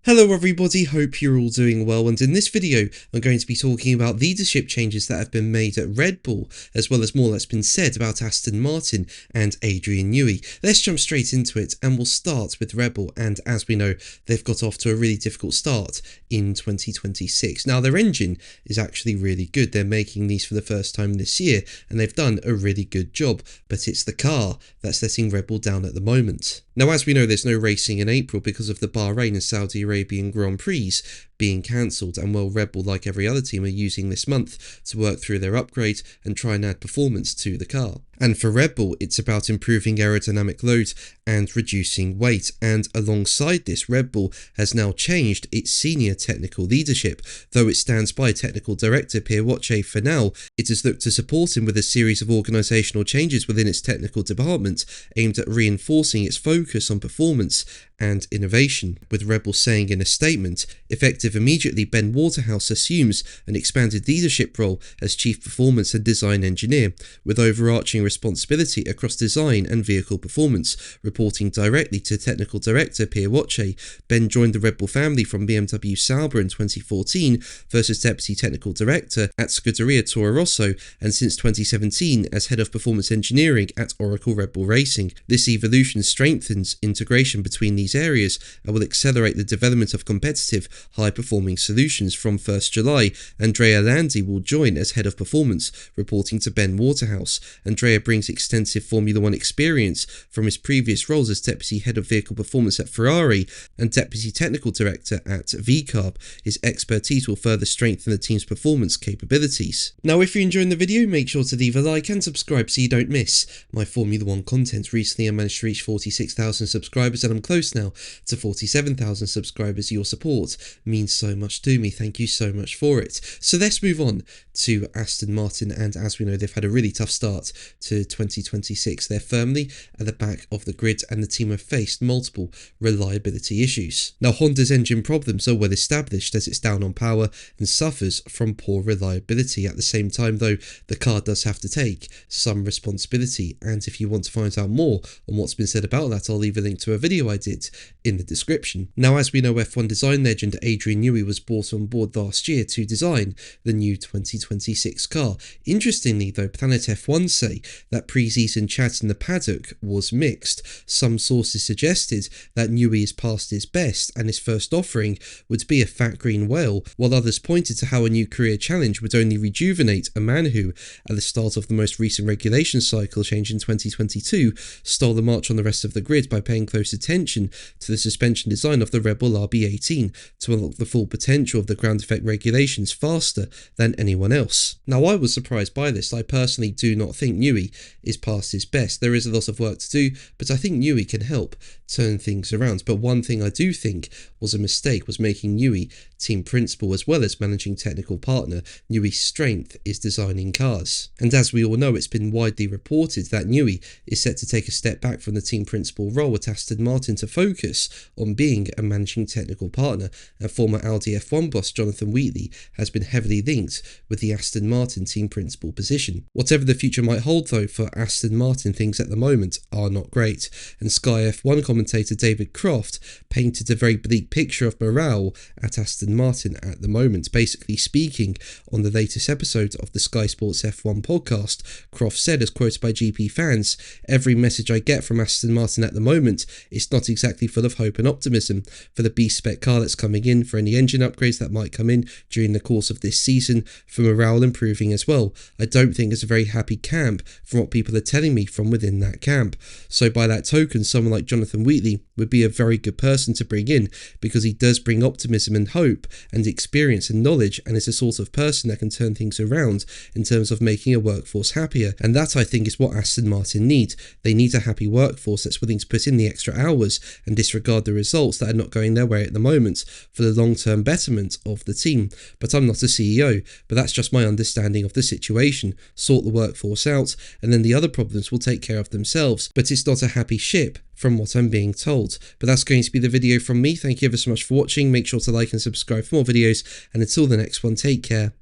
Hello everybody, hope you're all doing well, and in this video I'm going to be talking about leadership changes that have been made at Red Bull, as well as more that's been said about Aston Martin and Adrian Newey. Let's jump straight into it, and we'll start with Red Bull, and as we know, they've got off to a really difficult start in 2026. Now their engine is actually really good, they're making these for the first time this year, and they've done a really good job, but it's the car that's letting Red Bull down at the moment. Now as we know, there's no racing in April because of the Bahrain and Saudi Arabian Grand Prix being cancelled, and well, Red Bull, like every other team, are using this month to work through their upgrade and try and add performance to the car. And for Red Bull, it's about improving aerodynamic load and reducing weight, and alongside this, Red Bull has now changed its senior technical leadership. Though it stands by technical director Pierwache for now, it has looked to support him with a series of organisational changes within its technical department aimed at reinforcing its focus on performance and innovation, with Red Bull saying in a statement, effective immediately, Ben Waterhouse assumes an expanded leadership role as Chief Performance and Design Engineer, with overarching responsibility across design and vehicle performance, reporting directly to Technical Director Pierwache. Ben joined the Red Bull family from BMW Sauber in 2014, first as Deputy Technical Director at Scuderia Toro Rosso, and since 2017 as Head of Performance Engineering at Oracle Red Bull Racing. This evolution strengthens integration between these areas and will accelerate the development of competitive, high-performing solutions. From 1st July, Andrea Landi will join as Head of Performance, reporting to Ben Waterhouse. Andrea brings extensive Formula One experience from his previous roles as Deputy Head of Vehicle Performance at Ferrari and Deputy Technical Director at VCarb. His expertise will further strengthen the team's performance capabilities. Now, if you're enjoying the video, make sure to leave a like and subscribe so you don't miss my Formula One content. Recently, I managed to reach 46,000 subscribers, and I'm close now to 47,000 subscribers. Your support means so much to me. Thank you so much for it. So let's move on to Aston Martin, and as we know, they've had a really tough start to 2026. They're firmly at the back of the grid, and the team have faced multiple reliability issues. Now, Honda's engine problems are well established as it's down on power and suffers from poor reliability. At the same time, though, the car does have to take some responsibility, and if you want to find out more on what's been said about that, I'll leave a link to a video I did in the description. Now, as we know, F1 design legend Adrian Newey was brought on board last year to design the new 2026 car. Interestingly, though, Planet F1 say that pre-season chat in the paddock was mixed. Some sources suggested that Newey is past his best and his first offering would be a fat green whale, while others pointed to how a new career challenge would only rejuvenate a man who, at the start of the most recent regulation cycle change in 2022, stole the march on the rest of the grid by paying close attention to the suspension design of the Red Bull RB18 to unlock the full potential of the ground effect regulations faster than anyone else. Now, I was surprised by this. I personally do not think Newey is past his best. There is a lot of work to do, but I think Newey can help turn things around. But one thing I do think was a mistake was making Newey team principal as well as managing technical partner. Newey's strength is designing cars, and as we all know, it's been widely reported that Newey is set to take a step back from the team principal role at Aston Martin to focus on being a managing technical partner, and former Audi F1 boss Jonathan Wheatley has been heavily linked with the Aston Martin team principal position. Whatever the future might hold, though, for Aston Martin, things at the moment are not great, and Sky F1 commentator David Croft painted a very bleak picture of morale at Aston Martin at the moment. Basically speaking, on the latest episode of the Sky Sports F1 podcast, Croft said, as quoted by GP fans, "Every message I get from Aston Martin at the moment is not exactly full of hope and optimism for the B-spec car that's coming in, for any engine upgrades that might come in during the course of this season, for morale improving as well. I don't think it's a very happy camp from what people are telling me from within that camp." So by that token, someone like Jonathan Wheatley would be a very good person to bring in, because he does bring optimism and hope and experience and knowledge, and is the sort of person that can turn things around in terms of making a workforce happier. And that, I think, is what Aston Martin need. They need a happy workforce that's willing to put in the extra hours and disregard the results that are not going their way at the moment for the long-term betterment of the team. But I'm not a CEO, but that's just my understanding of the situation. Sort the workforce out, and then the other problems will take care of themselves. But it's not a happy ship, from what I'm being told. But that's going to be the video from me. Thank you ever so much for watching. Make sure to like and subscribe for more videos, and until the next one, take care.